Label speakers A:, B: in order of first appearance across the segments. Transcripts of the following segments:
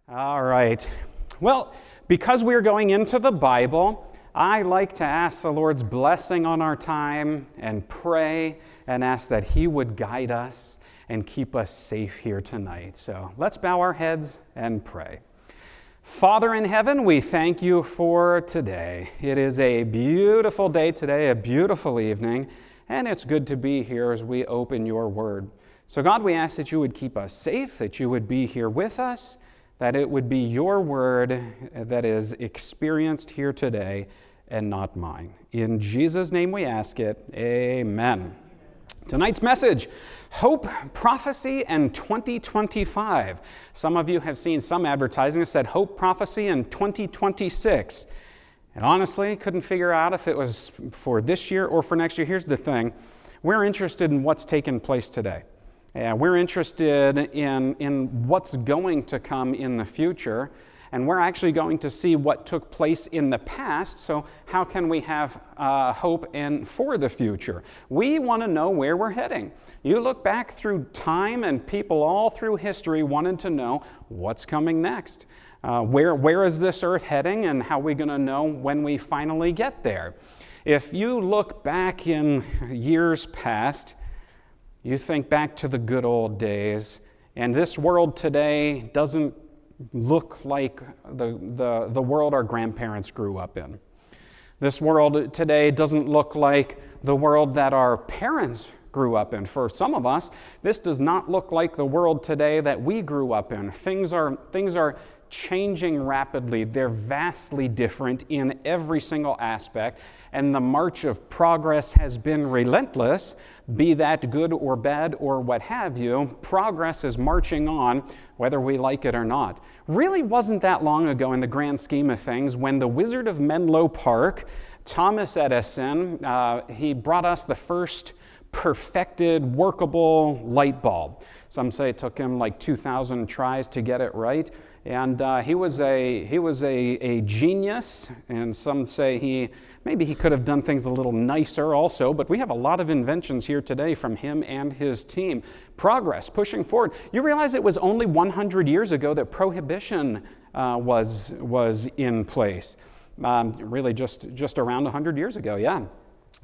A: All right. Well, because we're going into the Bible, I like to ask the Lord's blessing on our time and pray and ask that He would guide us and keep us safe here tonight. So let's bow our heads and pray. Father in heaven, we thank you for today. It is a beautiful day today, a beautiful evening, and it's good to be here as we open your word. So God, we ask that you would keep us safe, that you would be here with us, that it would be your word that is experienced here today and not mine. In Jesus' name we ask it, amen. Tonight's message, Hope, Prophecy, and 2025. Some of you have seen some advertising that said Hope, Prophecy, and 2026. And honestly, couldn't figure out if it was for this year or for next year. Here's the thing. We're interested in what's taking place today. We're interested in what's going to come in the future, and we're actually going to see what took place in the past, so how can we have hope for the future? We want to know where we're heading. You look back through time, and people all through history wanted to know what's coming next. Where is this earth heading, and how are we going to know when we finally get there? If you look back in years past, you think back to the good old days, and this world today doesn't look like the world our grandparents grew up in. This world today doesn't look like the world that our parents grew up in. For some of us, this does not look like the world today that we grew up in. Things are changing rapidly. They're vastly different in every single aspect, and the march of progress has been relentless, be that good or bad or what have you. Progress is marching on, whether we like it or not. Really wasn't that long ago in the grand scheme of things when the Wizard of Menlo Park, Thomas Edison, he brought us the first perfected, workable light bulb. Some say it took him like 2,000 tries to get it right. And he was a genius, and some say maybe he could have done things a little nicer also, but we have a lot of inventions here today from him and his team. Progress, pushing forward. You realize it was only 100 years ago that prohibition was in place. Really just around 100 years ago, yeah.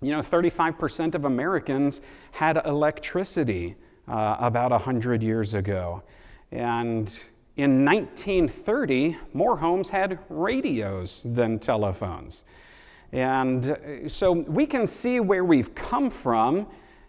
A: 35% of Americans had electricity about 100 years ago. And in 1930, more homes had radios than telephones. And so we can see where we've come from.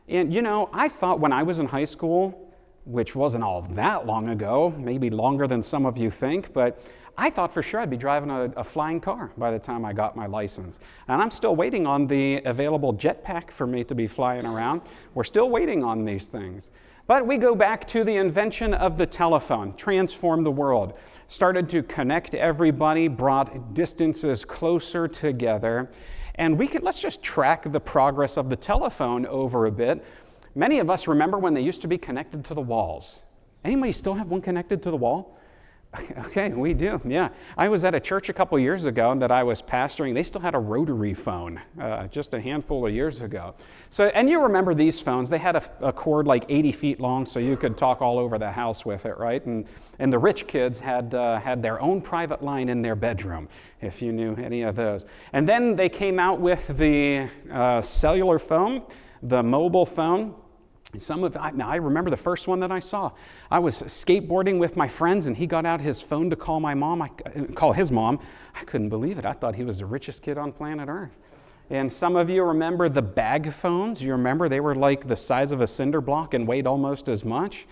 A: And, I thought when I was in high school, which wasn't all that long ago, maybe longer than some of you think, but I thought for sure I'd be driving a flying car by the time I got my license. And I'm still waiting on the available jetpack for me to be flying around. We're still waiting on these things. But we go back to the invention of the telephone, transformed the world, started to connect everybody, brought distances closer together. And let's just track the progress of the telephone over a bit. Many of us remember when they used to be connected to the walls. Anybody still have one connected to the wall? Okay, we do, yeah. I was at a church a couple years ago that I was pastoring. They still had a rotary phone just a handful of years ago. And you remember these phones. They had a cord like 80 feet long, so you could talk all over the house with it, right? And the rich kids had their own private line in their bedroom, if you knew any of those. And then they came out with the cellular phone, the mobile phone. I remember the first one that I saw. I was skateboarding with my friends, and he got out his phone to call my mom. Call his mom. I couldn't believe it. I thought he was the richest kid on planet Earth. And some of you remember the bag phones. You remember they were like the size of a cinder block and weighed almost as much.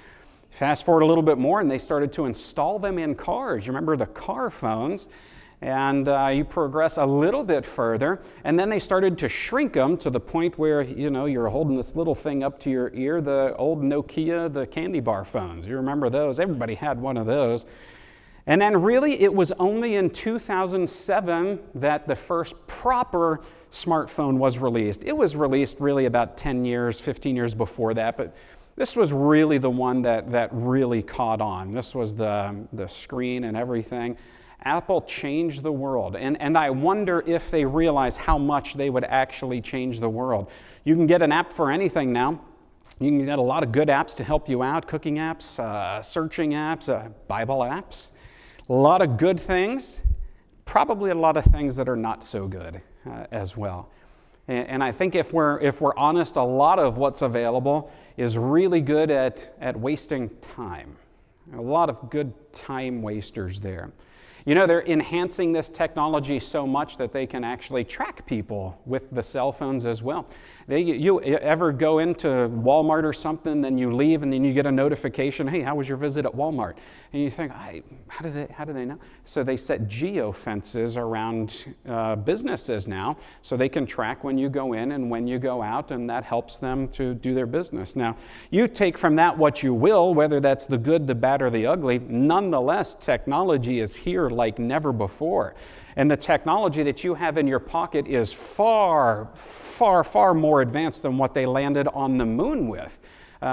A: Fast forward a little bit more, and they started to install them in cars. You remember the car phones. And you progress a little bit further, and then they started to shrink them to the point where, you're holding this little thing up to your ear, the old Nokia, the candy bar phones. You remember those? Everybody had one of those. And then really, it was only in 2007 that the first proper smartphone was released. It was released really about 10 years, 15 years before that, but this was really the one that really caught on. This was the screen and everything. Apple changed the world, and I wonder if they realize how much they would actually change the world. You can get an app for anything now. You can get a lot of good apps to help you out, cooking apps, searching apps, Bible apps. A lot of good things, probably a lot of things that are not so good as well. And I think if we're honest, a lot of what's available is really good at wasting time. A lot of good time wasters there. You know, they're enhancing this technology so much that they can actually track people with the cell phones as well. You ever go into Walmart or something, then you leave and then you get a notification, hey, how was your visit at Walmart? And you think, how do they know? So they set geofences around businesses now so they can track when you go in and when you go out, and that helps them to do their business. Now, you take from that what you will, whether that's the good, the bad, or the ugly. Nonetheless, technology is here like never before. And the technology that you have in your pocket is far, far, far more advanced than what they landed on the moon with.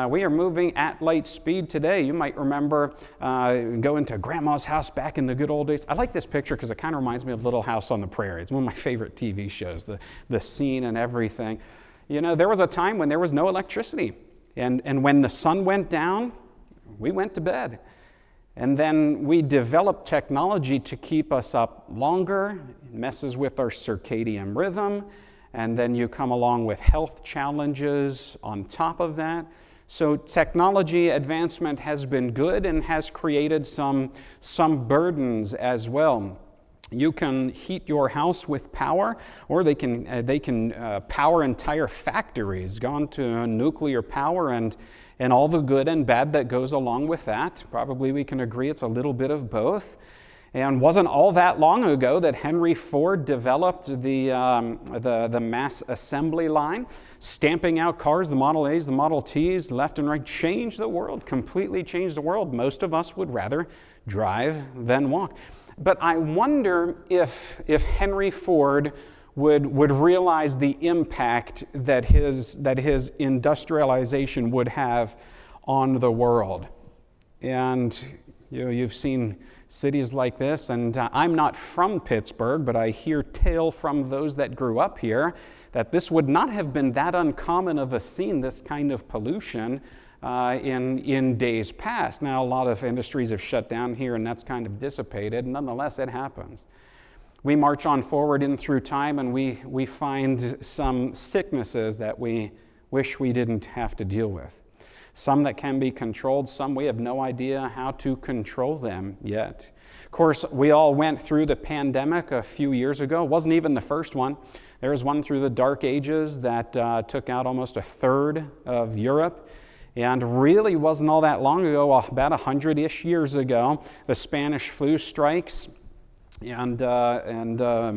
A: We are moving at light speed today. You might remember going to Grandma's house back in the good old days. I like this picture because it kind of reminds me of Little House on the Prairie. It's one of my favorite TV shows, the scene and everything. You know, there was a time when there was no electricity. And when the sun went down, we went to bed. And then we developed technology to keep us up longer. It messes with our circadian rhythm. And then you come along with health challenges on top of that. So technology advancement has been good and has created some burdens as well. You can heat your house with power, or they can power entire factories, gone to nuclear power and all the good and bad that goes along with that. Probably we can agree it's a little bit of both. And wasn't all that long ago that Henry Ford developed the mass assembly line, stamping out cars, the Model A's, the Model T's, left and right, changed the world, completely changed the world. Most of us would rather drive than walk. But I wonder if Henry Ford would realize the impact that his industrialization would have on the world. And you've seen cities like this, and I'm not from Pittsburgh, but I hear tale from those that grew up here that this would not have been that uncommon of a scene, this kind of pollution, in days past. Now, a lot of industries have shut down here, and that's kind of dissipated. Nonetheless, it happens. We march on forward in through time, and we find some sicknesses that we wish we didn't have to deal with. Some that can be controlled, some we have no idea how to control them yet. Of course, we all went through the pandemic a few years ago. It wasn't even the first one. There was one through the Dark Ages that took out almost a third of Europe. And really wasn't all that long ago, about 100-ish years ago, the Spanish flu strikes, and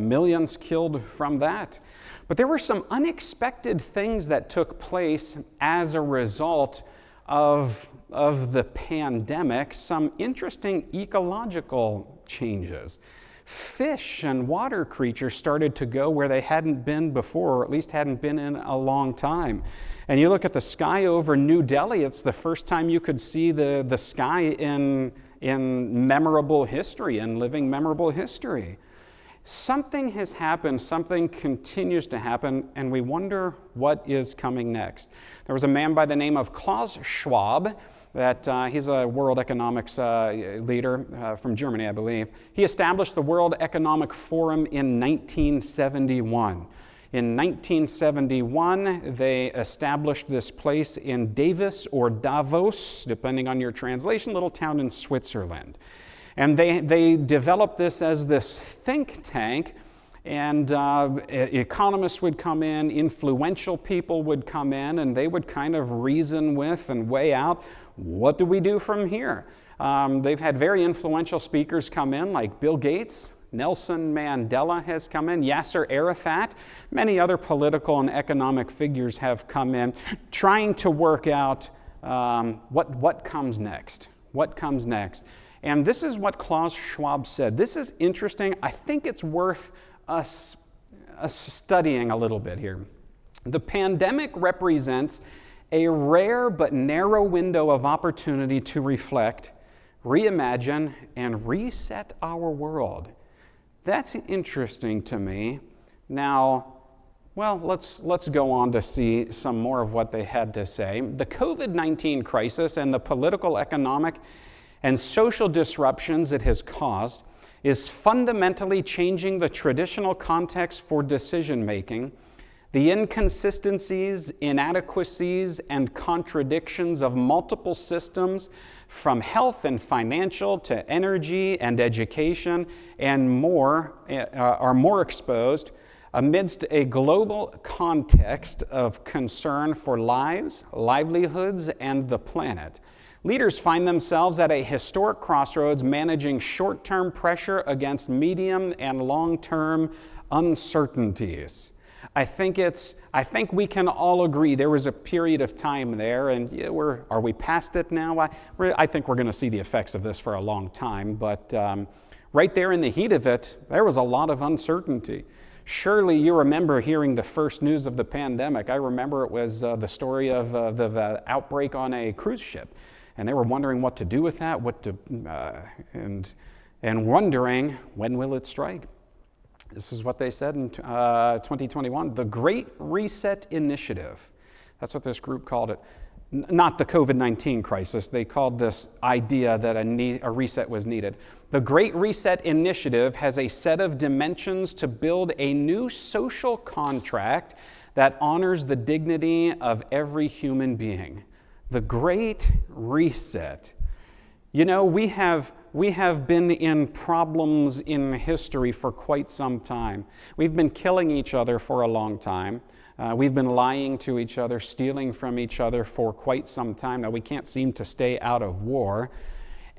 A: millions killed from that. But there were some unexpected things that took place as a result of the pandemic, some interesting ecological changes. Fish and water creatures started to go where they hadn't been before, or at least hadn't been in a long time. And you look at the sky over New Delhi, it's the first time you could see the sky in memorable history, in living memorable history. Something has happened, something continues to happen, and we wonder what is coming next. There was a man by the name of Klaus Schwab, that he's a World Economics leader from Germany, I believe. He established the World Economic Forum in 1971. In 1971, they established this place in Davos or Davos, depending on your translation, little town in Switzerland. And they developed this as this think tank, and economists would come in, influential people would come in, and they would kind of reason with and weigh out, what do we do from here? They've had very influential speakers come in, like Bill Gates, Nelson Mandela has come in, Yasser Arafat, many other political and economic figures have come in, trying to work out what comes next. What comes next? And this is what Klaus Schwab said. This is interesting. I think it's worth us studying a little bit here. The pandemic represents a rare but narrow window of opportunity to reflect, reimagine, and reset our world. That's interesting to me. Now, well, let's go on to see some more of what they had to say. The COVID-19 crisis and the political, economic, and social disruptions it has caused is fundamentally changing the traditional context for decision-making. The inconsistencies, inadequacies, and contradictions of multiple systems, from health and financial to energy and education and more, are more exposed amidst a global context of concern for lives, livelihoods, and the planet. Leaders find themselves at a historic crossroads, managing short-term pressure against medium and long-term uncertainties. I think we can all agree there was a period of time there, and are we past it now? I think we're going to see the effects of this for a long time, but right there in the heat of it, there was a lot of uncertainty. Surely you remember hearing the first news of the pandemic. I remember it was the story of the outbreak on a cruise ship, and they were wondering what to do with that, and wondering when will it strike. This is what they said in 2021, the Great Reset Initiative. That's what this group called it. Not the COVID-19 crisis. They called this idea that a reset was needed. The Great Reset Initiative has a set of dimensions to build a new social contract that honors the dignity of every human being. The Great Reset. You know, we have been in problems in history for quite some time. We've been killing each other for a long time. We've been lying to each other, stealing from each other for quite some time. Now, we can't seem to stay out of war.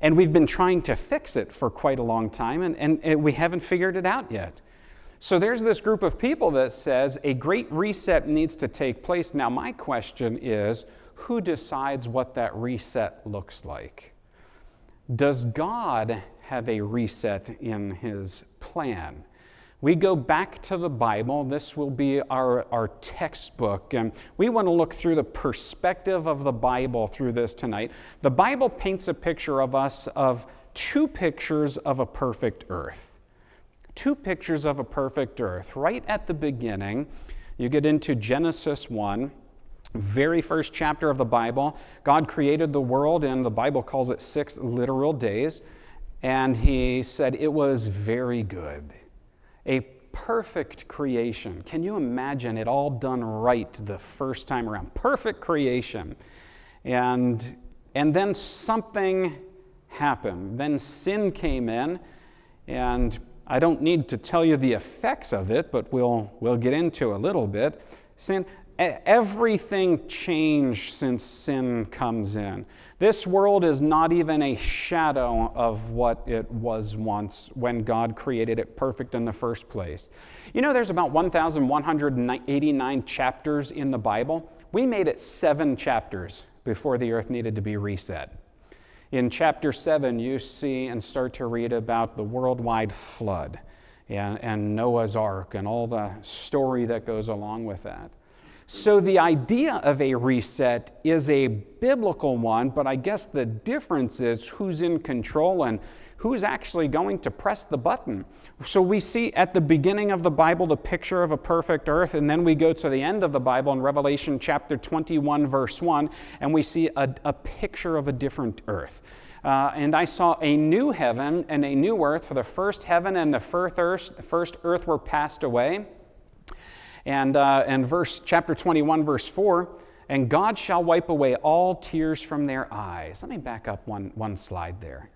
A: And we've been trying to fix it for quite a long time, and we haven't figured it out yet. So there's this group of people that says a great reset needs to take place. Now, my question is, who decides what that reset looks like? Does God have a reset in His plan? We go back to the Bible. This will be our textbook, and we want to look through the perspective of the Bible through this tonight. The Bible paints a picture of us of two pictures of a perfect earth. Two pictures of a perfect earth. Right at the beginning, you get into Genesis 1, very first chapter of the Bible. God created the world, and the Bible calls it 6 literal days, and He said it was very good. A perfect creation. Can you imagine it all done right the first time around? Perfect creation. And then something happened. Then sin came in, and I don't need to tell you the effects of it, but we'll get into a little bit. Sin. Everything changed since sin comes in. This world is not even a shadow of what it was once when God created it perfect in the first place. You know, there's about 1,189 chapters in the Bible. We made it 7 chapters before the earth needed to be reset. In chapter 7, you see and start to read about the worldwide flood and Noah's Ark and all the story that goes along with that. So the idea of a reset is a biblical one, but I guess the difference is who's in control and who's actually going to press the button. So we see at the beginning of the Bible the picture of a perfect earth, and then we go to the end of the Bible in Revelation chapter 21, verse 1, and we see a picture of a different earth. And I saw a new heaven and a new earth, for the first heaven and the first earth were passed away. And chapter 21, verse 4, and God shall wipe away all tears from their eyes. Let me back up one slide there.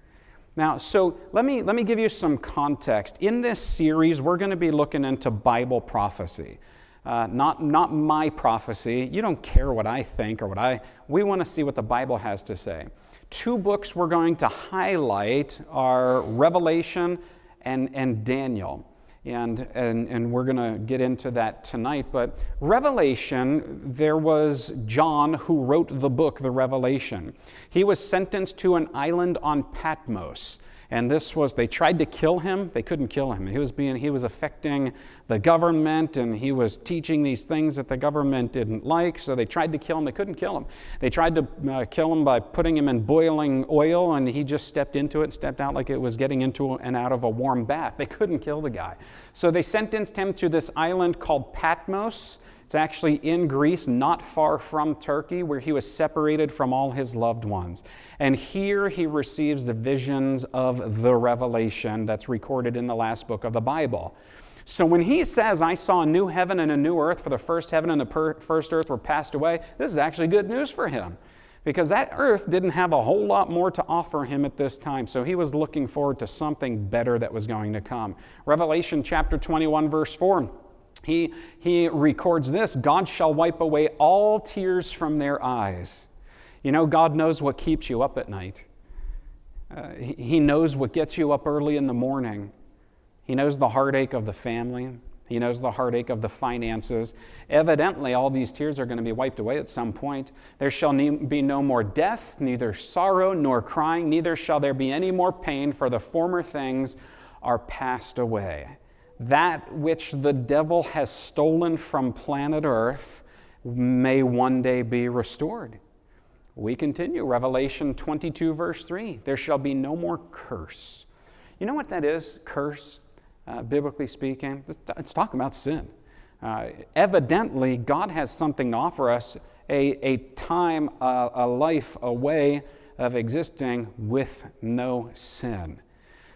A: Now, so let me give you some context. In this series, we're going to be looking into Bible prophecy. Not my prophecy. You don't care what I think or we want to see what the Bible has to say. 2 books we're going to highlight are Revelation and Daniel. And we're going to get into that tonight. But Revelation, there was John who wrote the book, the Revelation. He was sentenced to an island on Patmos. And they tried to kill him. They couldn't kill him. He was affecting the government, and he was teaching these things that the government didn't like. So they tried to kill him. They couldn't kill him. They tried to kill him by putting him in boiling oil, and he just stepped into it and stepped out like it was getting into and out of a warm bath. They couldn't kill the guy. So they sentenced him to this island called Patmos. It's actually in Greece, not far from Turkey, where he was separated from all his loved ones. And here he receives the visions of the Revelation that's recorded in the last book of the Bible. So when he says, I saw a new heaven and a new earth, for the first heaven and the first earth were passed away, this is actually good news for him, because that earth didn't have a whole lot more to offer him at this time. So he was looking forward to something better that was going to come. Revelation chapter 21, verse 4, he records this: God shall wipe away all tears from their eyes. You know, God knows what keeps you up at night. He knows what gets you up early in the morning. He knows the heartache of the family. He knows the heartache of the finances. Evidently, all these tears are going to be wiped away at some point. There shall be no more death, neither sorrow nor crying, neither shall there be any more pain, for the former things are passed away. That which the devil has stolen from planet Earth may one day be restored. We continue, Revelation 22, verse 3. There shall be no more curse. You know what that is, curse? Biblically speaking, it's talking about sin. Evidently, God has something to offer us, a time, a life, a way of existing with no sin.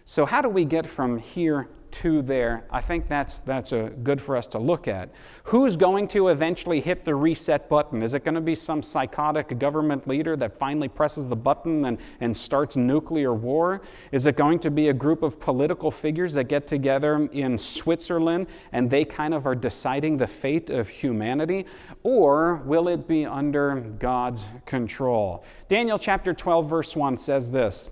A: So how do we get from here to there? I think that's good for us to look at. Who's going to eventually hit the reset button? Is it going to be some psychotic government leader that finally presses the button and starts nuclear war? Is it going to be a group of political figures that get together in Switzerland and they kind of are deciding the fate of humanity? Or will it be under God's control? Daniel chapter 12, verse 1 says this: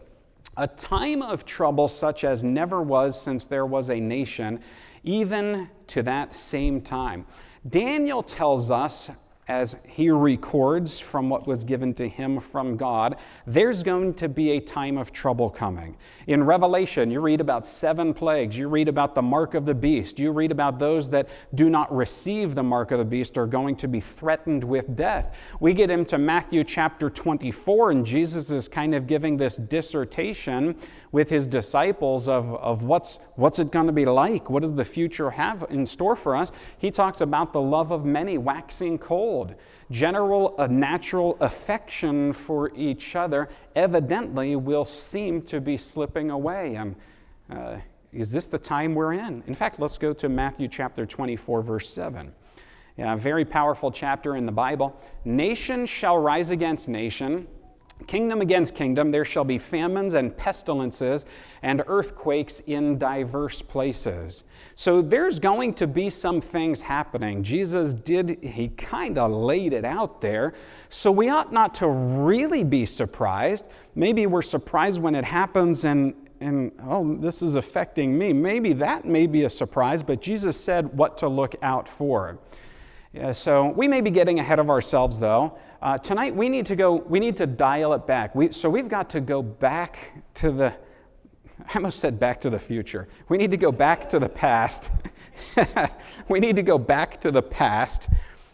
A: a time of trouble such as never was since there was a nation, even to that same time. Daniel tells us, as he records from what was given to him from God, there's going to be a time of trouble coming. In Revelation, you read about 7 plagues. You read about the mark of the beast. You read about those that do not receive the mark of the beast are going to be threatened with death. We get into Matthew chapter 24, and Jesus is kind of giving this dissertation with his disciples of what's it going to be like? What does the future have in store for us? He talks about the love of many waxing cold. General natural affection for each other evidently will seem to be slipping away. And is this the time we're in? In fact, let's go to Matthew chapter 24, verse 7. A very powerful chapter in the Bible. Nation shall rise against nation, kingdom against kingdom. There shall be famines and pestilences and earthquakes in diverse places. So there's going to be some things happening. Jesus he kind of laid it out there. So we ought not to really be surprised. Maybe we're surprised when it happens and oh, this is affecting me. Maybe that may be a surprise, but Jesus said what to look out for. So we may be getting ahead of ourselves, though. Tonight we need to dial it back. We've got to go back to I almost said back to the future. We need to go back to the past. We need to go back to the past,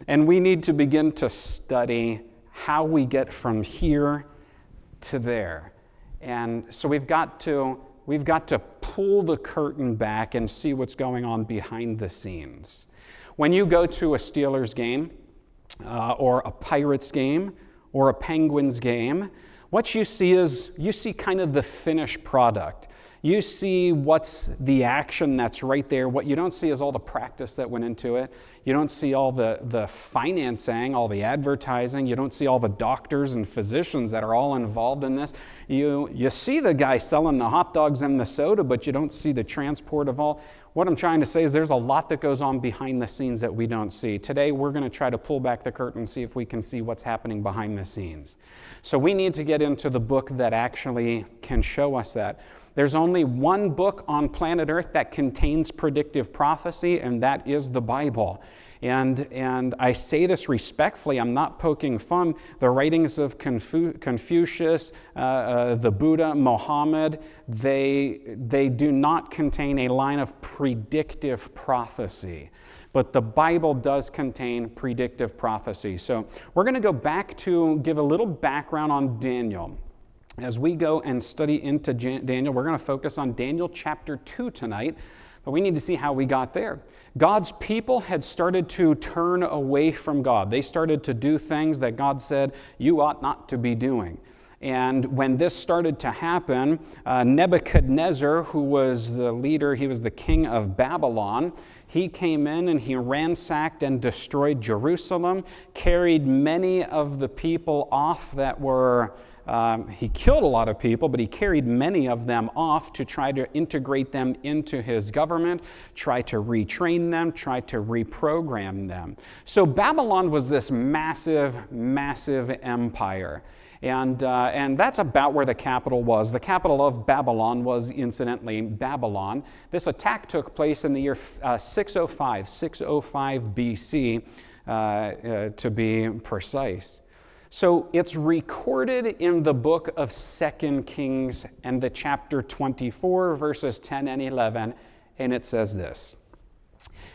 A: and we need to begin to study how we get from here to there. And so we've got to pull the curtain back and see what's going on behind the scenes. When you go to a Steelers game, or a Pirates game, or a Penguins game, what you see kind of the finished product. You see what's the action that's right there. What you don't see is all the practice that went into it. You don't see all the financing, all the advertising. You don't see all the doctors and physicians that are all involved in this. You see the guy selling the hot dogs and the soda, but you don't see the transport of all. What I'm trying to say is there's a lot that goes on behind the scenes that we don't see. Today, we're going to try to pull back the curtain and see if we can see what's happening behind the scenes. So we need to get into the book that actually can show us that. There's only one book on planet Earth that contains predictive prophecy, and that is the Bible. And I say this respectfully, I'm not poking fun. The writings of Confucius, the Buddha, Muhammad, they do not contain a line of predictive prophecy. But the Bible does contain predictive prophecy. So we're going to go back to give a little background on Daniel. As we go and study into Daniel, we're going to focus on Daniel chapter 2 tonight. But we need to see how we got there. God's people had started to turn away from God. They started to do things that God said, you ought not to be doing. And when this started to happen, Nebuchadnezzar, who was the leader, he was the king of Babylon, he came in and he ransacked and destroyed Jerusalem, carried many of the people off that were, he killed a lot of people, but he carried many of them off to try to integrate them into his government, try to retrain them, try to reprogram them. So Babylon was this massive, massive empire. And that's about where the capital was. The capital of Babylon was, incidentally, Babylon. This attack took place in the year 605 BC, to be precise. So it's recorded in the book of 2 Kings and the chapter 24, verses 10 and 11, and it says this.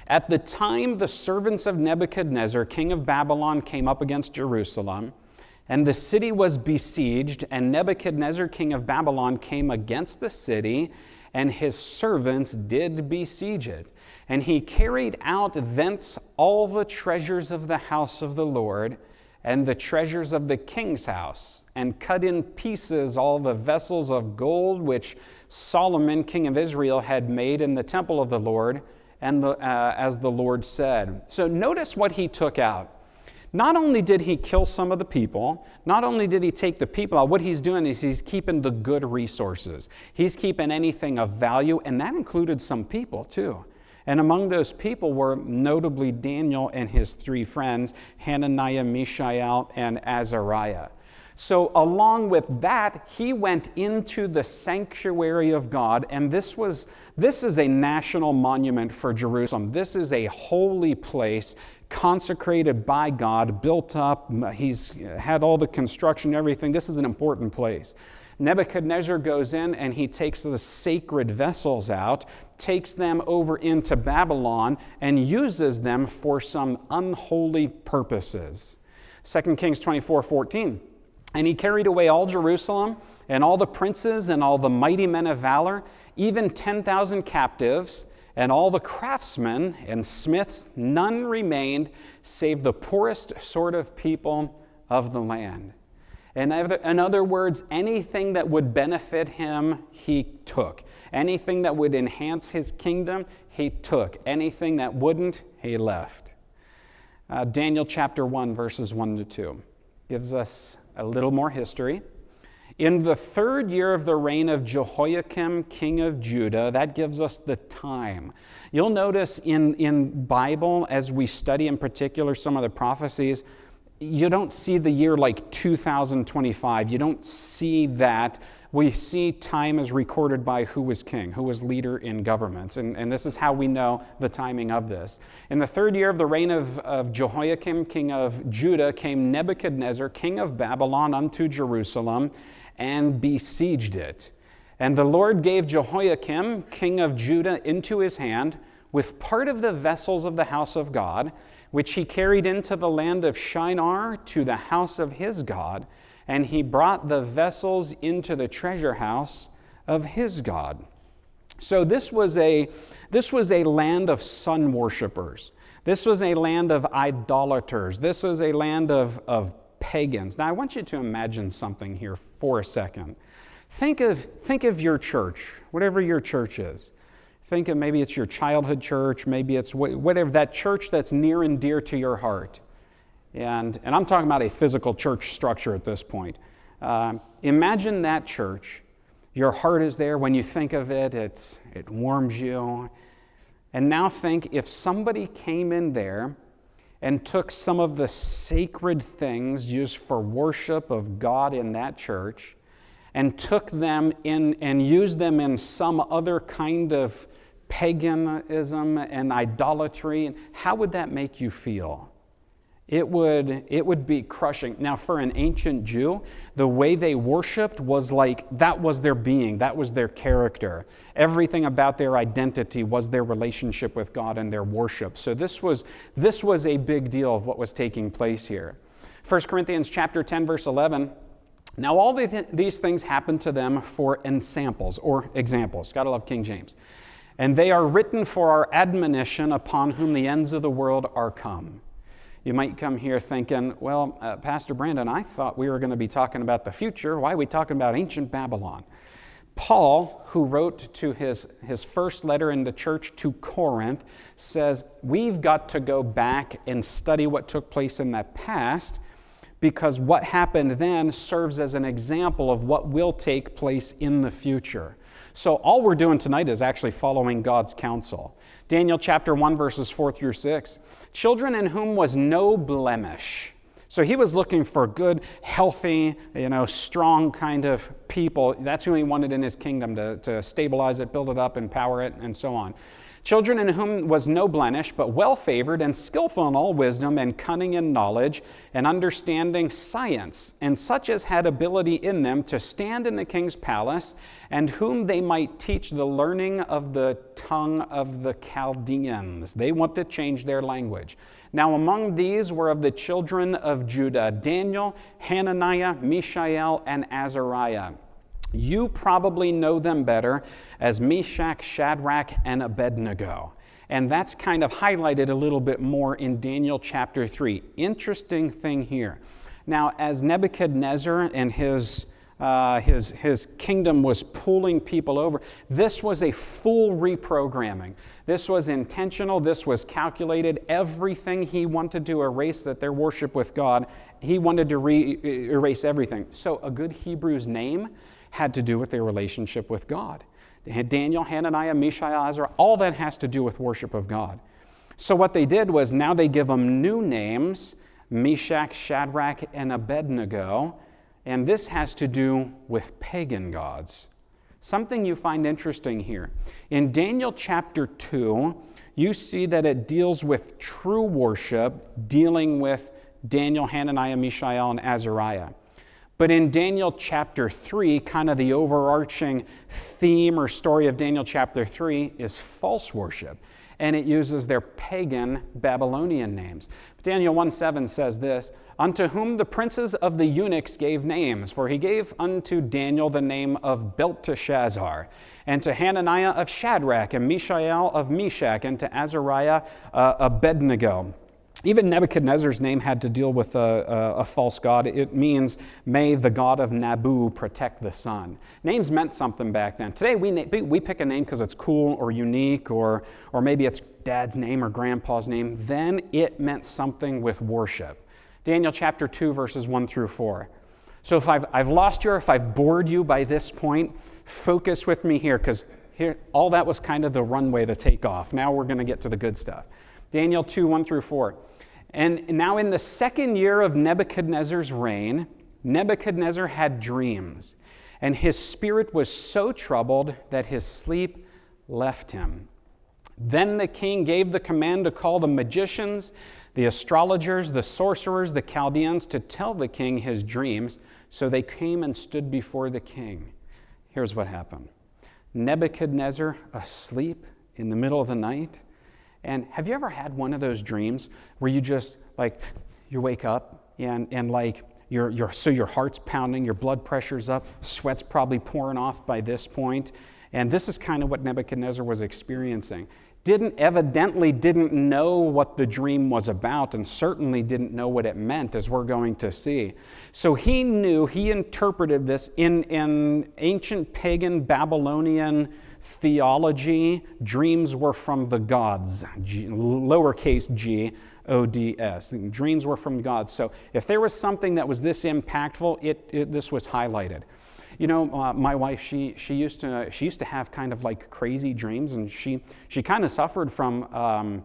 A: At the time the servants of Nebuchadnezzar, king of Babylon, came up against Jerusalem, and the city was besieged, and Nebuchadnezzar, king of Babylon, came against the city, and his servants did besiege it. And he carried out thence all the treasures of the house of the Lord, and the treasures of the king's house, and cut in pieces all the vessels of gold which Solomon, king of Israel, had made in the temple of the Lord, and as the Lord said. So notice what he took out. Not only did he kill some of the people, not only did he take the people out, what he's doing is he's keeping the good resources. He's keeping anything of value, and that included some people too. And among those people were notably Daniel and his three friends, Hananiah, Mishael, and Azariah. So along with that, he went into the sanctuary of God, and this is a national monument for Jerusalem. This is a holy place consecrated by God, built up. He's had all the construction, everything. This is an important place. Nebuchadnezzar goes in and he takes the sacred vessels out, takes them over into Babylon, and uses them for some unholy purposes. 2 Kings 24:14. And he carried away all Jerusalem, and all the princes, and all the mighty men of valor, even 10,000 captives, and all the craftsmen and smiths. None remained, save the poorest sort of people of the land. In other words, anything that would benefit him, he took. Anything that would enhance his kingdom, he took. Anything that wouldn't, he left. Daniel chapter 1, verses 1 to 2 gives us a little more history. In the third year of the reign of Jehoiakim, king of Judah, that gives us the time. You'll notice in Bible, as we study in particular some of the prophecies, you don't see the year like 2025. You don't see that. We see time as recorded by who was king, who was leader in governments. And this is how we know the timing of this. In the third year of the reign of Jehoiakim, king of Judah, came Nebuchadnezzar, king of Babylon, unto Jerusalem, and besieged it. And the Lord gave Jehoiakim, king of Judah, into his hand, with part of the vessels of the house of God, which he carried into the land of Shinar to the house of his God, and he brought the vessels into the treasure house of his God. So this was a land of sun worshipers. This was a land of idolaters. This was a land of pagans. Now I want you to imagine something here for a second. Think of your church, whatever your church is. Think of maybe it's your childhood church, maybe it's whatever, that church that's near and dear to your heart. And I'm talking about a physical church structure at this point. Imagine that church. Your heart is there. When you think of it, it warms you. And now think if somebody came in there and took some of the sacred things used for worship of God in that church and took them in and used them in some other kind of paganism and idolatry, how would that make you feel? It would be crushing. Now, for an ancient Jew, the way they worshiped was like, that was their being, that was their character. Everything about their identity was their relationship with God and their worship. So this was a big deal of what was taking place here. 1 Corinthians chapter 10, verse 11. Now all these things happened to them for ensamples or examples. Gotta love King James. and they are written for our admonition, upon whom the ends of the world are come. You might come here thinking, well, Pastor Brandon, I thought we were going to be talking about the future. Why are we talking about ancient Babylon? Paul, who wrote to his first letter in the church to Corinth, says we've got to go back and study what took place in that past, because what happened then serves as an example of what will take place in the future. So all we're doing tonight is actually following God's counsel. Daniel chapter 1, verses 4 through 6. Children in whom was no blemish. So he was looking for good, healthy, strong kind of people. That's who he wanted in his kingdom, to stabilize it, build it up, empower it, and so on. Children in whom was no blemish, but well-favored and skillful in all wisdom and cunning in knowledge and understanding science, and such as had ability in them to stand in the king's palace, and whom they might teach the learning of the tongue of the Chaldeans. They want to change their language. Now among these were of the children of Judah, Daniel, Hananiah, Mishael, and Azariah. You probably know them better as Meshach, Shadrach, and Abednego. And that's kind of highlighted a little bit more in Daniel chapter 3. Interesting thing here. Now, as Nebuchadnezzar and his kingdom was pulling people over, this was a full reprogramming. This was intentional. This was calculated. Everything he wanted to erase, that their worship with God, he wanted to erase everything. So a good Hebrew's name had to do with their relationship with God. Daniel, Hananiah, Mishael, Azariah, all that has to do with worship of God. So what they did was now they give them new names, Meshach, Shadrach, and Abednego, and this has to do with pagan gods. Something you find interesting here. In Daniel chapter 2, you see that it deals with true worship, dealing with Daniel, Hananiah, Mishael, and Azariah. But in Daniel chapter 3, kind of the overarching theme or story of Daniel chapter 3 is false worship. And it uses their pagan Babylonian names. Daniel 1:7 says this, unto whom the princes of the eunuchs gave names, for he gave unto Daniel the name of Belteshazzar, and to Hananiah of Shadrach, and Mishael of Meshach, and to Azariah Abednego. Even Nebuchadnezzar's name had to deal with a false god. It means, may the god of Nabu protect the sun. Names meant something back then. Today we pick a name because it's cool or unique, or maybe it's dad's name or grandpa's name. Then it meant something with worship. Daniel chapter 2, verses 1 through 4. So if I've lost you, or if I've bored you by this point, focus with me here, because here all that was kind of the runway to take off. Now we're going to get to the good stuff. Daniel 2, 1 through 4. And now in the second year of Nebuchadnezzar's reign, Nebuchadnezzar had dreams, and his spirit was so troubled that his sleep left him. Then the king gave the command to call the magicians, the astrologers, the sorcerers, the Chaldeans, to tell the king his dreams. So they came and stood before the king. Here's what happened. Nebuchadnezzar asleep in the middle of the night. And have you ever had one of those dreams where you just, you wake up and your heart's pounding, your blood pressure's up, sweat's probably pouring off by this point. And this is kind of what Nebuchadnezzar was experiencing. Evidently didn't know what the dream was about, and certainly didn't know what it meant, as we're going to see. So he interpreted this in ancient pagan Babylonian theology. Dreams were from the gods, lowercase g, O-D-S. Dreams were from God. So if there was something that was this impactful, this was highlighted. My wife, she used to have kind of like crazy dreams, and she kind of suffered from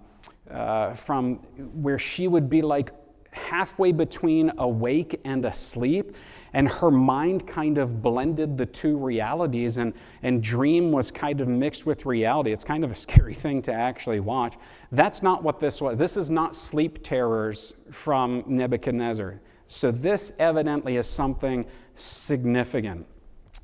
A: where she would be like halfway between awake and asleep, and her mind kind of blended the two realities, and dream was kind of mixed with reality. It's kind of a scary thing to actually watch. That's not what this was. This is not sleep terrors from Nebuchadnezzar. So this evidently is something significant.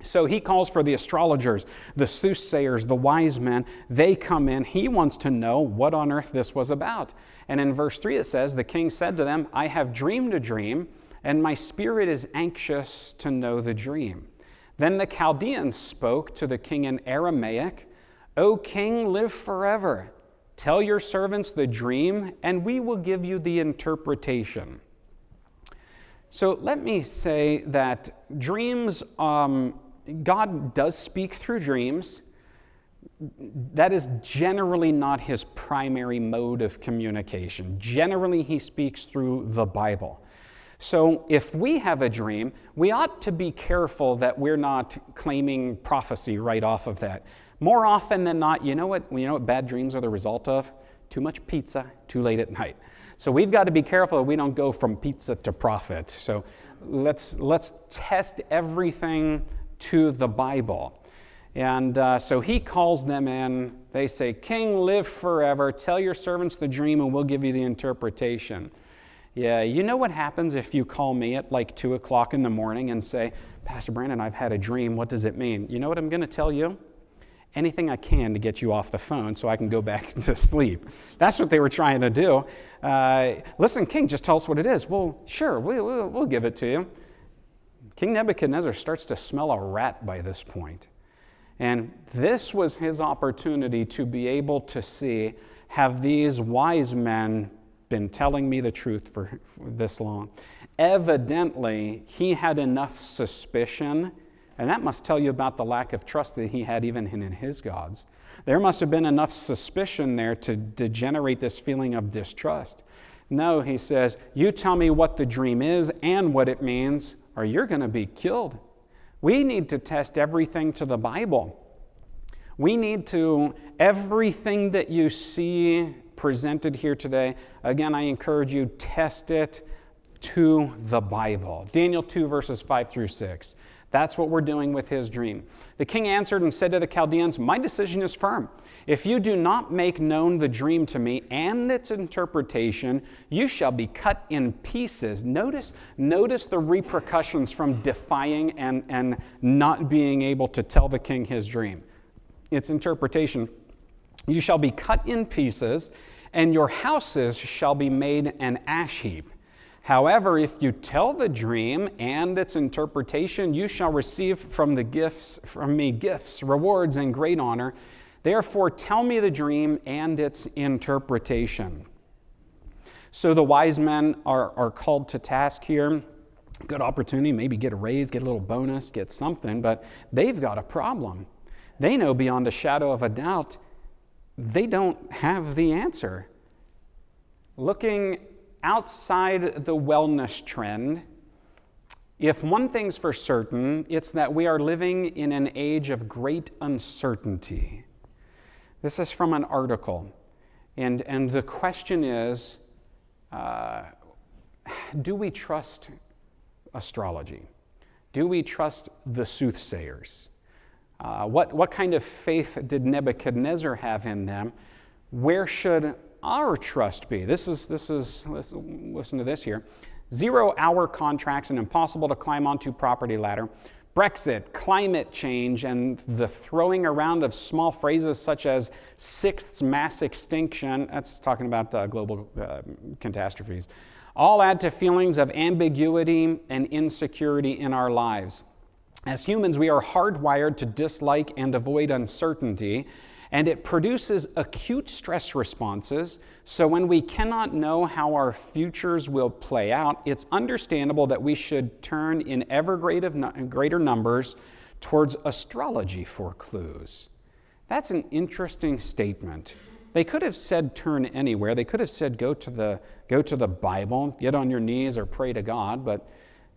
A: So he calls for the astrologers, the soothsayers, the wise men. They come in. He wants to know what on earth this was about. And in verse 3 it says, the king said to them, I have dreamed a dream, and my spirit is anxious to know the dream. Then the Chaldeans spoke to the king in Aramaic, O king, live forever. Tell your servants the dream, and we will give you the interpretation. So let me say that dreams, God does speak through dreams. That is generally not his primary mode of communication. Generally, he speaks through the Bible. So if we have a dream, we ought to be careful that we're not claiming prophecy right off of that. More often than not, you know what bad dreams are the result of? Too much pizza, too late at night. So we've got to be careful that we don't go from pizza to prophet. So let's test everything to the Bible. And so he calls them in. They say, King, live forever. Tell your servants the dream and we'll give you the interpretation. Yeah, you know what happens if you call me at like 2 o'clock in the morning and say, Pastor Brandon, I've had a dream. What does it mean? You know what I'm going to tell you? Anything I can to get you off the phone so I can go back to sleep. That's what they were trying to do. Listen, King, just tell us what it is. Well, sure, we'll give it to you. King Nebuchadnezzar starts to smell a rat by this point. And this was his opportunity to be able to see, have these wise men been telling me the truth for this long? Evidently, he had enough suspicion. And that must tell you about the lack of trust that he had even in his gods. There must have been enough suspicion there to generate this feeling of distrust. No, he says, you tell me what the dream is and what it means, or you're going to be killed. We need to test everything to the Bible. We need to, everything that you see presented here today, again, I encourage you, test it to the Bible. Daniel 2, verses 5 through 6. That's what we're doing with his dream. The king answered and said to the Chaldeans, my decision is firm. If you do not make known the dream to me and its interpretation, you shall be cut in pieces. Notice the repercussions from defying and not being able to tell the king his dream. Its interpretation. You shall be cut in pieces, and your houses shall be made an ash heap. However, if you tell the dream and its interpretation, you shall receive from me gifts, rewards, and great honor. Therefore, tell me the dream and its interpretation. So the wise men are called to task here. Good opportunity, maybe get a raise, get a little bonus, get something, but they've got a problem. They know beyond a shadow of a doubt they don't have the answer. Looking outside the wellness trend, if one thing's for certain, it's that we are living in an age of great uncertainty. This is from an article, and the question is, do we trust astrology? Do we trust the soothsayers? What kind of faith did Nebuchadnezzar have in them? Where should our trust be? Listen to this here. 0-hour contracts and impossible to climb onto property ladder. Brexit, climate change, and the throwing around of small phrases such as sixth mass extinction, that's talking about global catastrophes, all add to feelings of ambiguity and insecurity in our lives. As humans, we are hardwired to dislike and avoid uncertainty, and it produces acute stress responses. So when we cannot know how our futures will play out, it's understandable that we should turn in ever greater numbers towards astrology for clues. That's an interesting statement. They could have said turn anywhere. They could have said go to the Bible, get on your knees or pray to God, but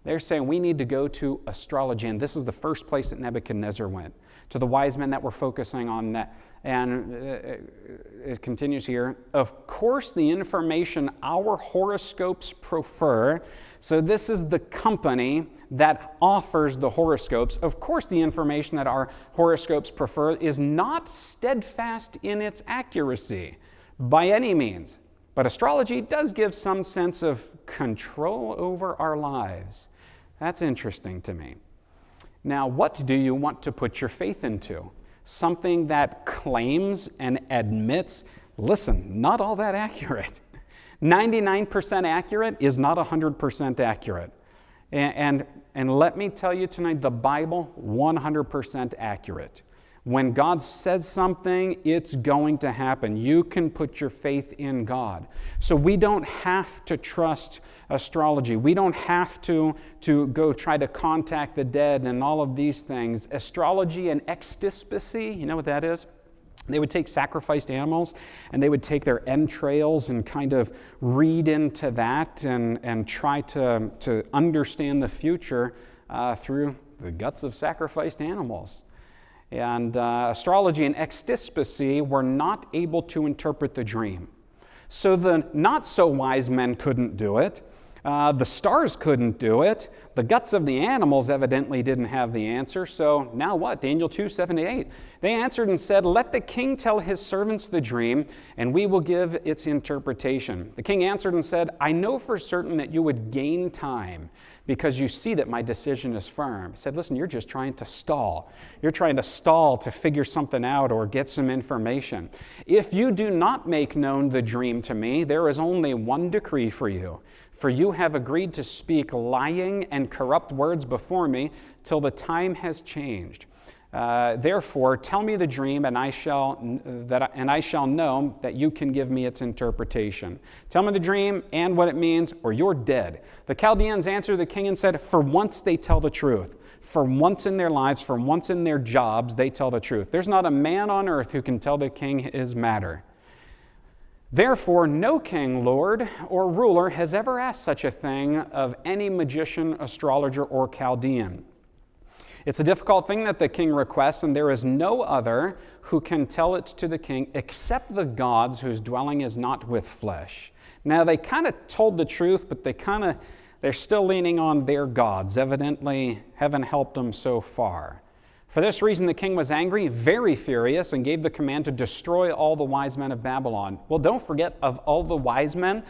A: they're saying we need to go to astrology, and this is the first place that Nebuchadnezzar went, to the wise men that were focusing on that. And it continues here. Of course, the information our horoscopes prefer, so this is the company that offers the horoscopes. Of course, the information that our horoscopes prefer is not steadfast in its accuracy by any means. But astrology does give some sense of control over our lives. That's interesting to me. Now, what do you want to put your faith into? Something that claims and admits, listen, not all that accurate. 99% accurate is not 100% accurate. And let me tell you tonight, the Bible, 100% accurate. When God says something, it's going to happen. You can put your faith in God. So we don't have to trust astrology. We don't have to go try to contact the dead and all of these things. Astrology and extispacy, you know what that is? They would take sacrificed animals and they would take their entrails and kind of read into that and try to understand the future through the guts of sacrificed animals. And astrology and extispacy were not able to interpret the dream. So the not-so-wise men couldn't do it. The stars couldn't do it. The guts of the animals evidently didn't have the answer. So now what? Daniel 2:7-8. They answered and said, "Let the king tell his servants the dream, and we will give its interpretation." The king answered and said, "I know for certain that you would gain time, because you see that my decision is firm." He said, "Listen, you're just trying to stall. You're trying to stall to figure something out or get some information. If you do not make known the dream to me, there is only one decree for you. For you have agreed to speak lying and corrupt words before me till the time has changed. Therefore, tell me the dream, and I shall know that you can give me its interpretation. Tell me the dream and what it means, or you're dead." The Chaldeans answered the king and said, "For once they tell the truth. For once in their lives, for once in their jobs, they tell the truth. There's not a man on earth who can tell the king his matter. Therefore, no king, lord, or ruler has ever asked such a thing of any magician, astrologer, or Chaldean." It's a difficult thing that the king requests, and there is no other who can tell it to the king except the gods whose dwelling is not with flesh. Now, they kind of told the truth, but they're still leaning on their gods. Evidently, haven't helped them so far. For this reason, the king was angry, very furious, and gave the command to destroy all the wise men of Babylon. Well, don't forget, of all the wise men,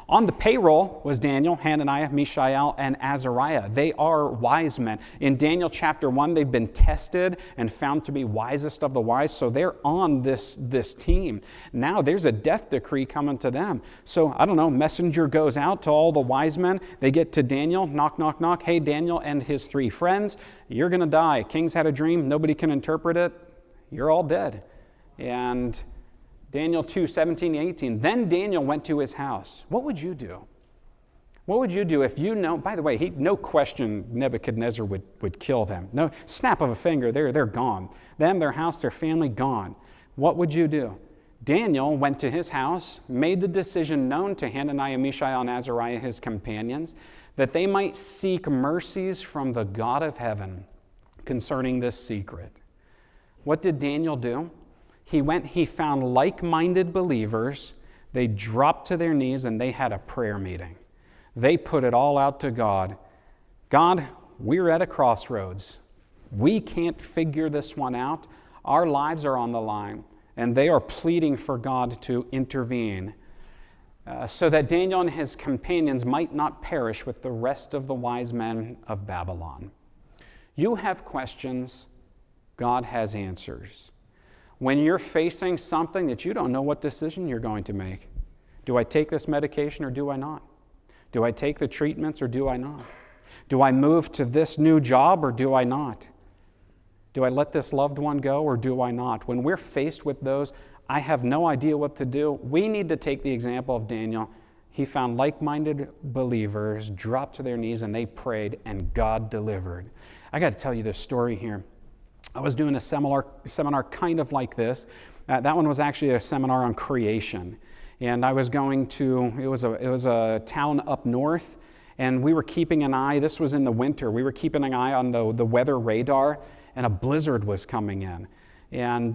A: on the payroll was Daniel, Hananiah, Mishael, and Azariah. They are wise men. In Daniel chapter 1, they've been tested and found to be wisest of the wise, so they're on this team. Now there's a death decree coming to them. So, I don't know, messenger goes out to all the wise men. They get to Daniel, knock, knock, knock. "Hey, Daniel and his 3 friends, you're going to die. King's had a dream. Nobody can interpret it. You're all dead." And Daniel 2:17-18. Then Daniel went to his house. What would you do? What would you do if you know? By the way, no question Nebuchadnezzar would kill them. No snap of a finger, they're gone. Them, their house, their family, gone. What would you do? Daniel went to his house, made the decision known to Hananiah, Mishael, and Azariah, his companions, that they might seek mercies from the God of heaven concerning this secret. What did Daniel do? He went, he found like-minded believers. They dropped to their knees and they had a prayer meeting. They put it all out to God. God, we're at a crossroads. We can't figure this one out. Our lives are on the line. And they are pleading for God to intervene so that Daniel and his companions might not perish with the rest of the wise men of Babylon. You have questions. God has answers. When you're facing something that you don't know what decision you're going to make, do I take this medication or do I not? Do I take the treatments or do I not? Do I move to this new job or do I not? Do I let this loved one go or do I not? When we're faced with those, I have no idea what to do. We need to take the example of Daniel. He found like-minded believers, dropped to their knees, and they prayed, and God delivered. I got to tell you this story here. I was doing a seminar kind of like this. That one was actually a seminar on creation. And I was going to, it was a town up north, and we were keeping an eye, this was in the winter, we were keeping an eye on the weather radar, and a blizzard was coming in. And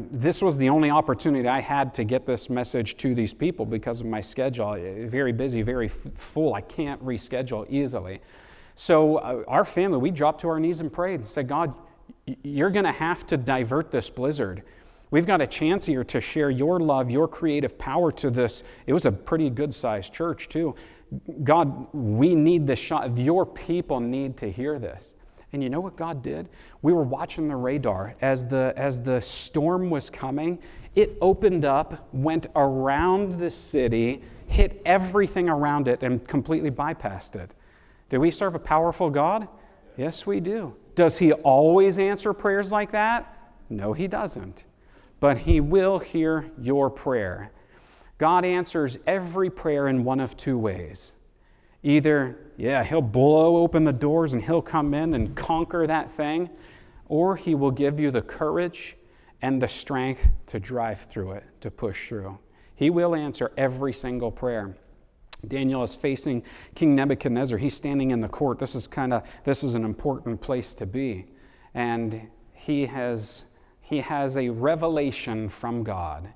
A: this was the only opportunity I had to get this message to these people because of my schedule. Very busy, very full. I can't reschedule easily. So our family, we dropped to our knees and prayed and said, God, you're going to have to divert this blizzard. We've got a chance here to share your love, your creative power to this. It was a pretty good-sized church, too. God, we need this shot. Your people need to hear this. And you know what God did? We were watching the radar. As the storm was coming, it opened up, went around the city, hit everything around it, and completely bypassed it. Do we serve a powerful God? Yes, we do. Does He always answer prayers like that? No, he doesn't. But he will hear your prayer. God answers every prayer in one of two ways. Either, he'll blow open the doors and he'll come in and conquer that thing, or he will give you the courage and the strength to drive through it, to push through. He will answer every single prayer. Daniel is facing King Nebuchadnezzar. He's standing in the court. This is an important place to be. And he has a revelation from God.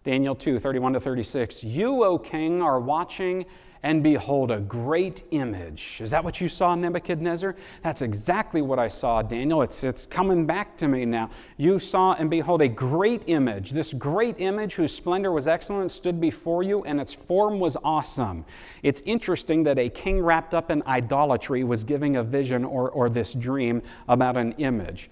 A: Daniel 2, 31-36. You, O king, are watching, and behold, a great image. Is that what you saw, Nebuchadnezzar? That's exactly what I saw, Daniel. It's coming back to me now. You saw, and behold, a great image. This great image, whose splendor was excellent, stood before you, and its form was awesome. It's interesting that a king wrapped up in idolatry was giving a vision or this dream about an image.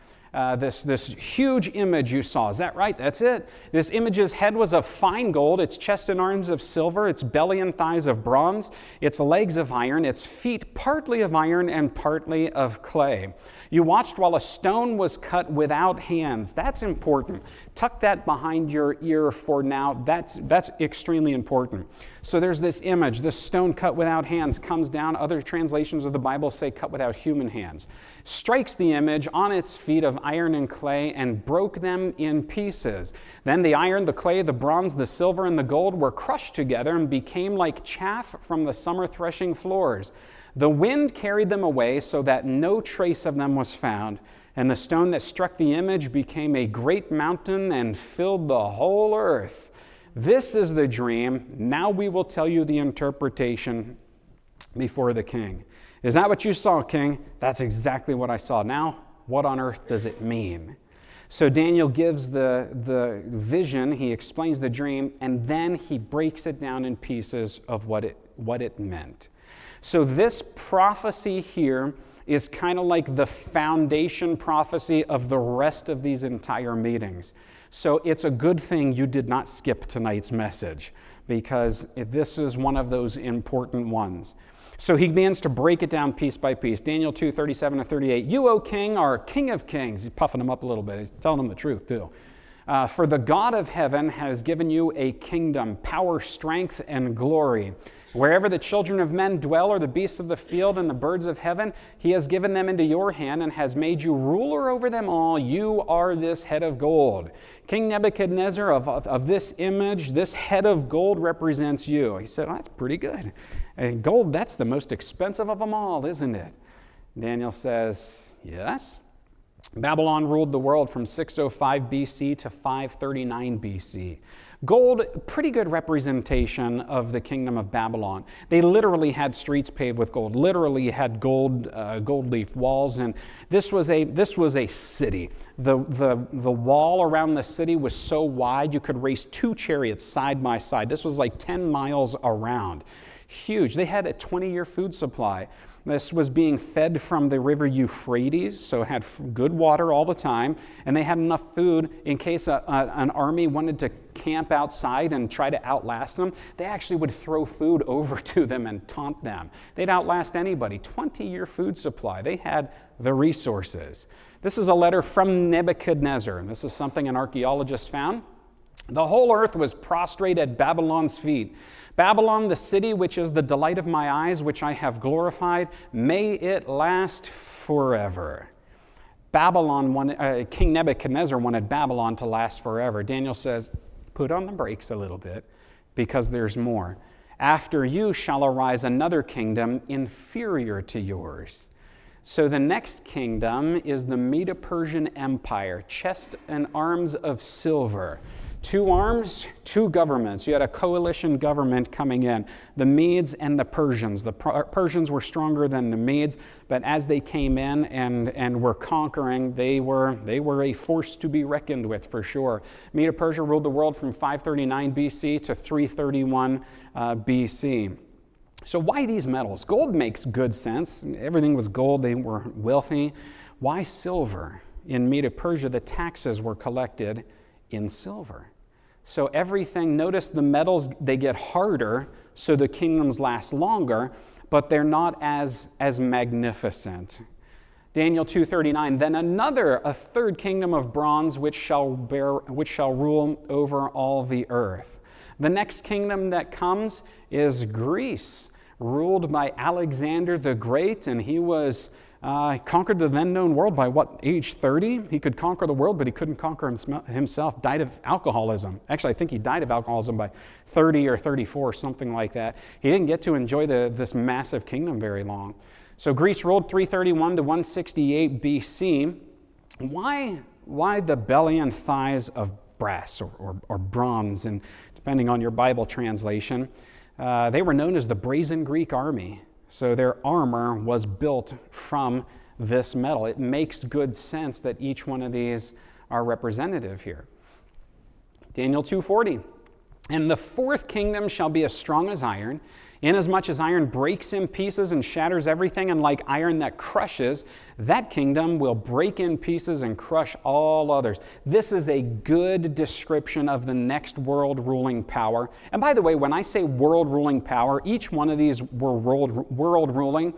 A: This huge image you saw. Is that right? That's it. This image's head was of fine gold, its chest and arms of silver, its belly and thighs of bronze, its legs of iron, its feet partly of iron and partly of clay. You watched while a stone was cut without hands. That's important. Tuck that behind your ear for now. That's extremely important. So there's this image, this stone cut without hands comes down. Other translations of the Bible say cut without human hands. Strikes the image on its feet of iron and clay and broke them in pieces. Then the iron, the clay, the bronze, the silver, and the gold were crushed together and became like chaff from the summer threshing floors. The wind carried them away so that no trace of them was found. And the stone that struck the image became a great mountain and filled the whole earth. This is the dream. Now we will tell you the interpretation before the king. Is that what you saw, king? That's exactly what I saw. Now, what on earth does it mean? So Daniel gives the vision, he explains the dream, and then he breaks it down in pieces of what it meant. So this prophecy here is kind of like the foundation prophecy of the rest of these entire meetings. So it's a good thing you did not skip tonight's message, because this is one of those important ones. So he begins to break it down piece by piece. Daniel 2, 37-38. You, O king, are king of kings. He's puffing him up a little bit. He's telling him the truth, too. For the God of heaven has given you a kingdom, power, strength, and glory. Wherever the children of men dwell, or the beasts of the field and the birds of heaven, he has given them into your hand and has made you ruler over them all. You are this head of gold. King Nebuchadnezzar, of this image, this head of gold represents you. He said, that's pretty good. And gold, that's the most expensive of them all, isn't it? Daniel says, yes. Babylon ruled the world from 605 BC to 539 BC. Gold, pretty good representation of the kingdom of Babylon. They literally had streets paved with gold, literally had gold leaf walls, and this was a city. The wall around the city was so wide you could race two chariots side by side. This was like 10 miles around. Huge. They had a 20-year food supply. This was being fed from the river Euphrates, so it had good water all the time, and they had enough food in case an army wanted to camp outside and try to outlast them. They actually would throw food over to them and taunt them. They'd outlast anybody. 20-year food supply. They had the resources. This is a letter from Nebuchadnezzar, and this is something an archaeologist found. The whole earth was prostrate at Babylon's feet. Babylon, the city which is the delight of my eyes, which I have glorified, may it last forever. King Nebuchadnezzar wanted Babylon to last forever. Daniel says, put on the brakes a little bit, because there's more. After you shall arise another kingdom inferior to yours. So the next kingdom is the Medo-Persian Empire, chest and arms of silver. 2 arms, 2 governments. You had a coalition government coming in, the Medes and the Persians. The Persians were stronger than the Medes, but as they came in and were conquering, they were a force to be reckoned with for sure. Medo-Persia ruled the world from 539 BC to 331 BC. So why these metals? Gold makes good sense. Everything was gold. They were wealthy. Why silver? In Medo-Persia, the taxes were collected in silver. So everything, notice the metals, they get harder, so the kingdoms last longer, but they're not as magnificent. Daniel 2:39, then a third kingdom of bronze, which shall rule over all the earth. The next kingdom that comes is Greece, ruled by Alexander the Great, and he conquered the then known world by age 30? He could conquer the world, but he couldn't conquer himself, died of alcoholism. Actually, I think he died of alcoholism by 30 or 34, something like that. He didn't get to enjoy this massive kingdom very long. So Greece ruled 331 to 168 BC. Why the belly and thighs of brass or bronze, and depending on your Bible translation? They were known as the Brazen Greek Army. So their armor was built from this metal. It makes good sense that each one of these are representative here. Daniel 2:40, and the fourth kingdom shall be as strong as iron, inasmuch as iron breaks in pieces and shatters everything, and like iron that crushes, that kingdom will break in pieces and crush all others. This is a good description of the next world ruling power. And by the way, when I say world ruling power, each one of these were world ruling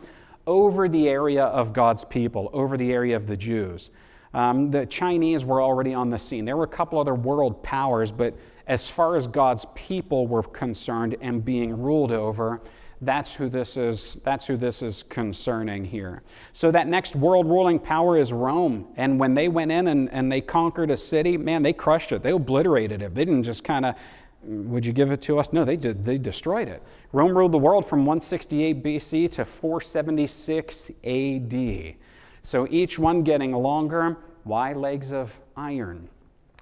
A: over the area of God's people, over the area of the Jews. The Chinese were already on the scene. There were a couple other world powers, but as far as God's people were concerned and being ruled over, that's who this is concerning here. So that next world ruling power is Rome. And when they went in and they conquered a city, man, they crushed it. They obliterated it. They didn't just kind of, would you give it to us? No, they did. They destroyed it. Rome ruled the world from 168 BC to 476 AD. So each one getting longer. Why legs of iron?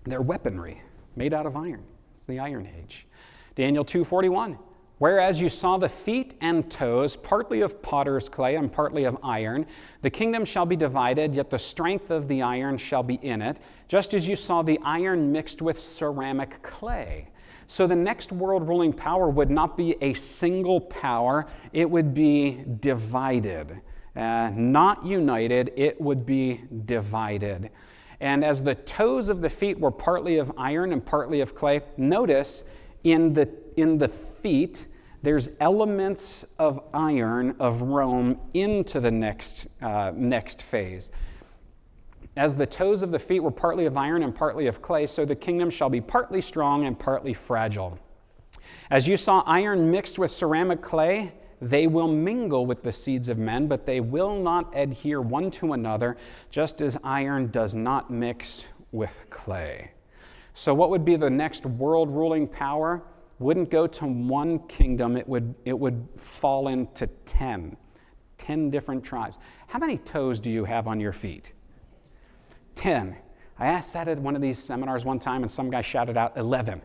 A: They're weaponry made out of iron. It's the Iron Age. Daniel 2:41. Whereas you saw the feet and toes, partly of potter's clay and partly of iron, the kingdom shall be divided, yet the strength of the iron shall be in it, just as you saw the iron mixed with ceramic clay. So the next world ruling power would not be a single power, it would be divided. Not united, it would be divided. And as the toes of the feet were partly of iron and partly of clay, notice in the feet, there's elements of iron of Rome into the next phase. As the toes of the feet were partly of iron and partly of clay, so the kingdom shall be partly strong and partly fragile. As you saw iron mixed with ceramic clay, they will mingle with the seeds of men, but they will not adhere one to another, just as iron does not mix with clay. So what would be the next world ruling power? Wouldn't go to one kingdom, it would fall into 10 different tribes. How many toes do you have on your feet? 10. I asked that at one of these seminars one time, and some guy shouted out 11.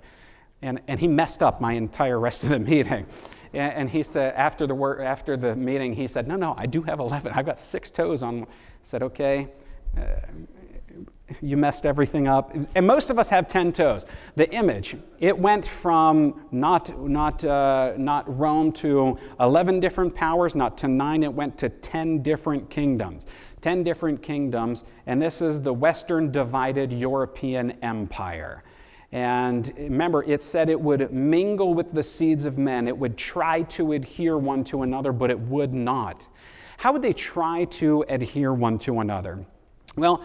A: And he messed up my entire rest of the meeting. And he said, after the meeting, he said, no, I do have 11. I've got 6 toes on. I said, okay, you messed everything up. And most of us have 10 toes. The image, it went from not Rome to 11 different powers, not to 9. It went to 10 different kingdoms. 10 different kingdoms, and this is the Western divided European Empire. And remember, it said it would mingle with the seeds of men. It would try to adhere one to another, but it would not. How would they try to adhere one to another? Well,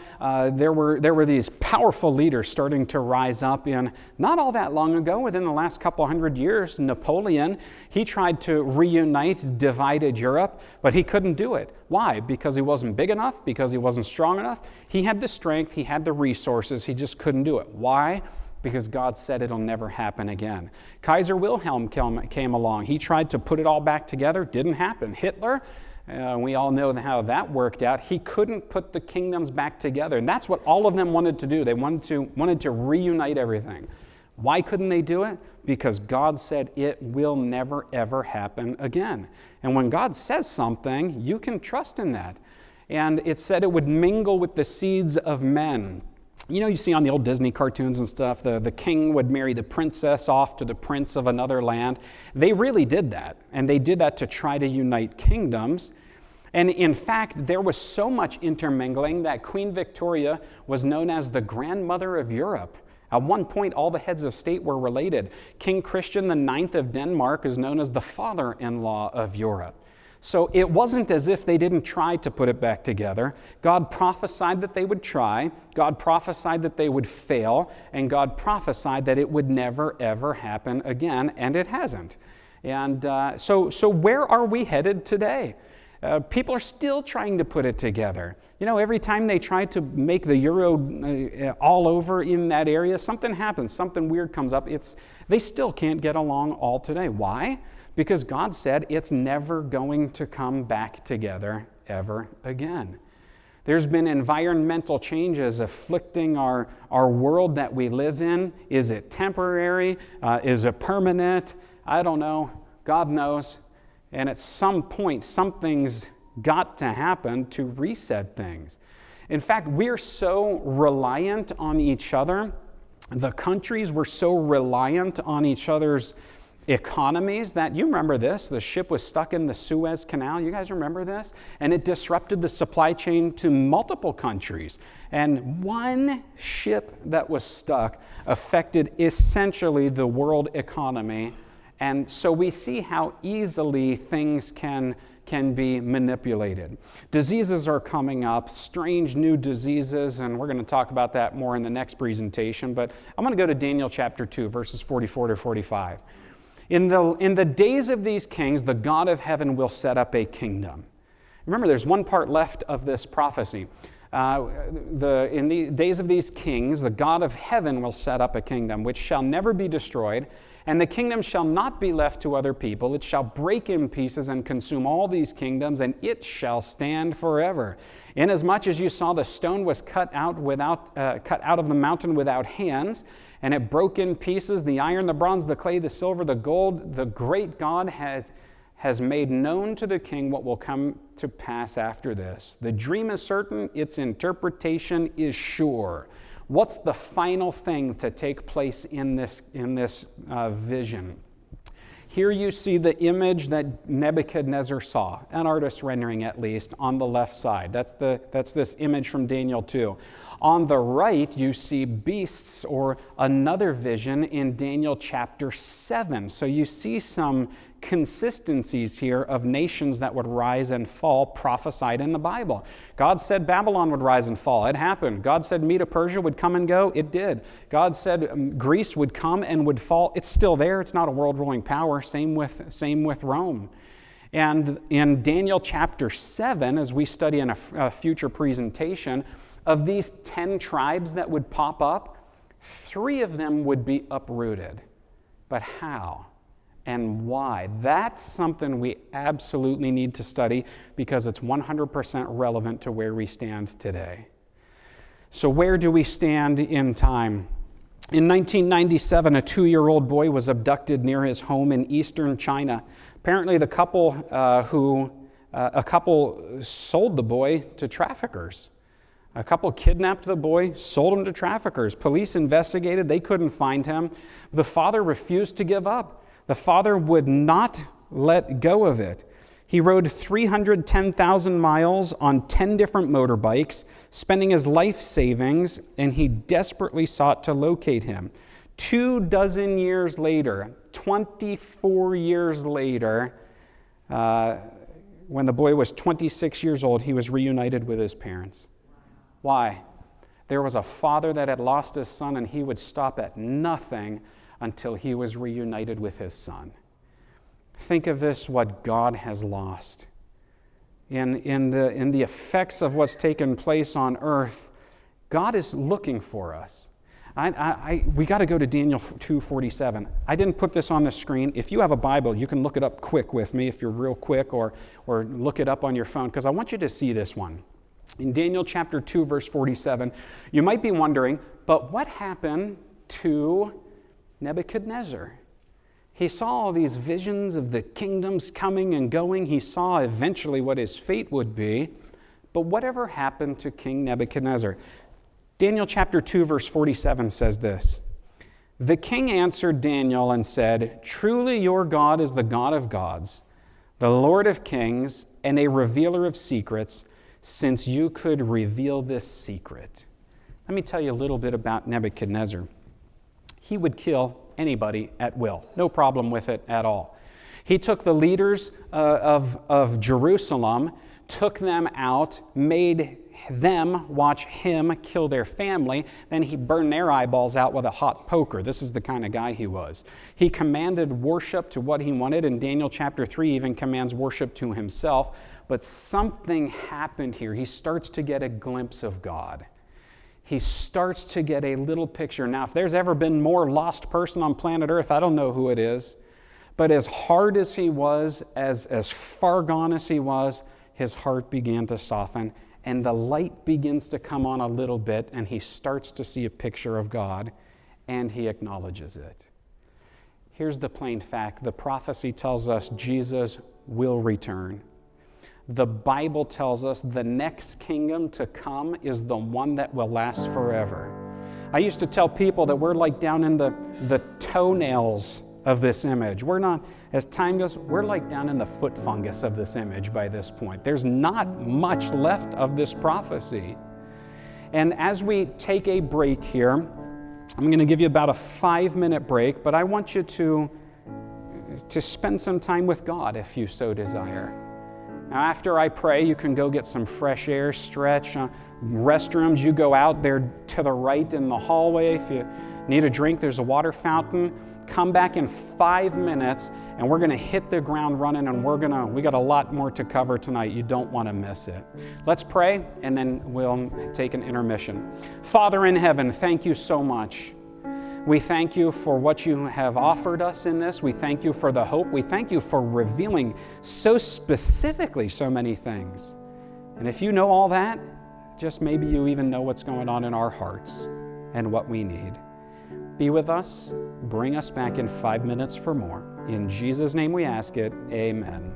A: there were these powerful leaders starting to rise up in not all that long ago, within the last couple hundred years. Napoleon, he tried to reunite divided Europe, but he couldn't do it. Why? Because he wasn't big enough? Because he wasn't strong enough? He had the strength, he had the resources, he just couldn't do it. Why? Because God said it'll never happen again. Kaiser Wilhelm came along. He tried to put it all back together. Didn't happen. Hitler, we all know how that worked out. He couldn't put the kingdoms back together. And that's what all of them wanted to do. They wanted to reunite everything. Why couldn't they do it? Because God said it will never, ever happen again. And when God says something, you can trust in that. And it said it would mingle with the seeds of men. You know, you see on the old Disney cartoons and stuff, the king would marry the princess off to the prince of another land. They really did that, and they did that to try to unite kingdoms. And in fact, there was so much intermingling that Queen Victoria was known as the grandmother of Europe. At one point, all the heads of state were related. King Christian IX of Denmark is known as the father-in-law of Europe. So it wasn't as if they didn't try to put it back together. God prophesied that they would try. God prophesied that they would fail. And God prophesied that it would never, ever happen again. And it hasn't. And so where are we headed today? People are still trying to put it together. You know, every time they try to make the euro all over in that area, something happens, something weird comes up. They still can't get along all today. Why? Because God said it's never going to come back together ever again. There's been environmental changes afflicting our world that we live in. Is it temporary? Is it permanent? I don't know. God knows. And at some point, something's got to happen to reset things. In fact, we're so reliant on each other. The countries were so reliant on each other's economies that, you remember this, the ship was stuck in the Suez Canal. You guys remember this? And it disrupted the supply chain to multiple countries. And one ship that was stuck affected essentially the world economy. And so we see how easily things can be manipulated. Diseases are coming up, strange new diseases, and we're going to talk about that more in the next presentation. But I'm going to go to Daniel chapter 2, verses 44 to 45. In the days of these kings, the God of heaven will set up a kingdom. Remember, there's one part left of this prophecy. In the days of these kings, the God of heaven will set up a kingdom which shall never be destroyed, and the kingdom shall not be left to other people. It shall break in pieces and consume all these kingdoms, and it shall stand forever. Inasmuch as you saw the stone was cut out of the mountain without hands, and it broke in pieces, the iron, the bronze, the clay, the silver, the gold, the great God has made known to the king what will come to pass after this. The dream is certain, its interpretation is sure. What's the final thing to take place in this vision? Here you see the image that Nebuchadnezzar saw, an artist's rendering at least, on the left side. That's this image from Daniel 2. On the right, you see beasts, or another vision in Daniel chapter 7. So you see some consistencies here of nations that would rise and fall prophesied in the Bible. God said Babylon would rise and fall. It happened. God said Medo-Persia would come and go. It did. God said Greece would come and would fall. It's still there. It's not a world-ruling power. Same with Rome. And in Daniel chapter 7, as we study in a future presentation, of these 10 tribes that would pop up, 3 of them would be uprooted. But how and why? That's something we absolutely need to study because it's 100% relevant to where we stand today. So where do we stand in time? In 1997, a 2-year-old boy was abducted near his home in eastern China. Apparently the couple sold the boy to traffickers. A couple kidnapped the boy, sold him to traffickers. Police investigated. They couldn't find him. The father refused to give up. The father would not let go of it. He rode 310,000 miles on 10 different motorbikes, spending his life savings, and he desperately sought to locate him. 24 years later, when the boy was 26 years old, he was reunited with his parents. Why? There was a father that had lost his son, and he would stop at nothing until he was reunited with his son. Think of this, what God has lost. In the effects of what's taken place on earth, God is looking for us. We got to go to Daniel 2:47. I didn't put this on the screen. If you have a Bible, you can look it up quick with me if you're real quick, or look it up on your phone, because I want you to see this one. In Daniel chapter 2, verse 47, you might be wondering, but what happened to Nebuchadnezzar? He saw all these visions of the kingdoms coming and going. He saw eventually what his fate would be. But whatever happened to King Nebuchadnezzar? Daniel chapter 2, verse 47 says this. The king answered Daniel and said, truly your God is the God of gods, the Lord of kings, and a revealer of secrets, since you could reveal this secret. Let me tell you a little bit about Nebuchadnezzar. He would kill anybody at will. No problem with it at all. He took the leaders of Jerusalem, took them out, made them watch him kill their family. Then he burned their eyeballs out with a hot poker. This is the kind of guy he was. He commanded worship to what he wanted. In Daniel chapter 3, even commands worship to himself. But something happened here. He starts to get a glimpse of God. He starts to get a little picture. Now, if there's ever been more lost person on planet Earth, I don't know who it is. But as hard as he was, as far gone as he was, his heart began to soften, and the light begins to come on a little bit, and he starts to see a picture of God, and he acknowledges it. Here's the plain fact. The prophecy tells us Jesus will return. The Bible tells us the next kingdom to come is the one that will last forever. I used to tell people that we're like down in the toenails of this image. We're not, as time goes, we're like down in the foot fungus of this image by this point. There's not much left of this prophecy. And as we take a break here, I'm going to give you about a 5-minute break, but I want you to spend some time with God if you so desire. Now, after I pray, you can go get some fresh air, stretch. Restrooms, you go out there to the right in the hallway. If you need a drink, there's a water fountain. Come back in 5 minutes, and we're going to hit the ground running, and we got a lot more to cover tonight. You don't want to miss it. Let's pray, and then we'll take an intermission. Father in heaven, thank you so much. We thank you for what you have offered us in this. We thank you for the hope. We thank you for revealing so specifically so many things. And if you know all that, just maybe you even know what's going on in our hearts and what we need. Be with us. Bring us back in 5 minutes for more. In Jesus' name we ask it. Amen.